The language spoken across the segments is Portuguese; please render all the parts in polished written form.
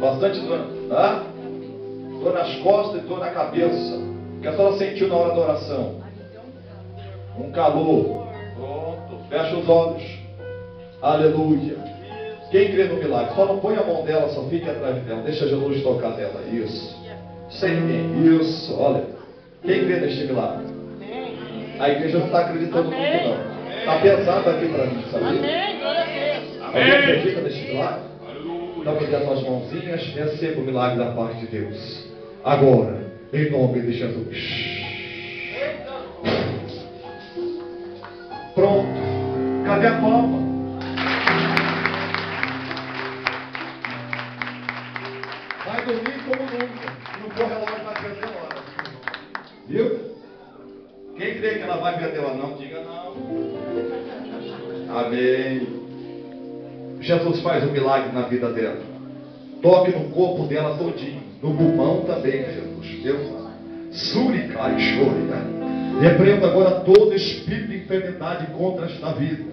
Bastante dor, dor nas costas e dor na cabeça. O que a senhora sentiu na hora da oração? Um calor. Pronto. Fecha os olhos. Aleluia. Quem crê no milagre? Só não põe a mão dela, só fique atrás dela. Deixa Jesus tocar nela. Isso. Sem ninguém. Isso. Olha. Quem crê neste milagre? A igreja não está acreditando muito, não. Está pesado aqui para mim, sabe? Amém. Glória a Deus. Alguém acredita neste milagre? Então me dê as suas mãozinhas, receba o milagre da parte de Deus. Agora, em nome de Jesus. Pronto. Cadê a palma? Vai dormir como nunca. Não for relógio, vai perder hora. Viu? Quem crê que ela vai perder hora? Não, diga não. Amém. Jesus faz um milagre na vida dela. Toque no corpo dela todinho. No pulmão também, Jesus. Meu Pai. Suricai, choria. Repreendo agora todo espírito de enfermidade contra esta vida.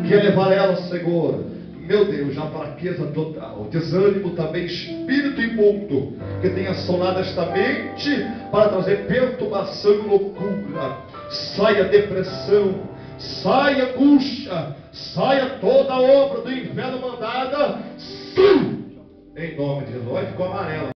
Quer levar ela, Senhor, meu Deus, a fraqueza total, desânimo também, espírito imundo, que tem assolado esta mente para trazer perturbação e loucura. Saia depressão, saia angústia, saia toda a obra do inferno mandada. Sim! Em nome de Jesus. Ficou amarela.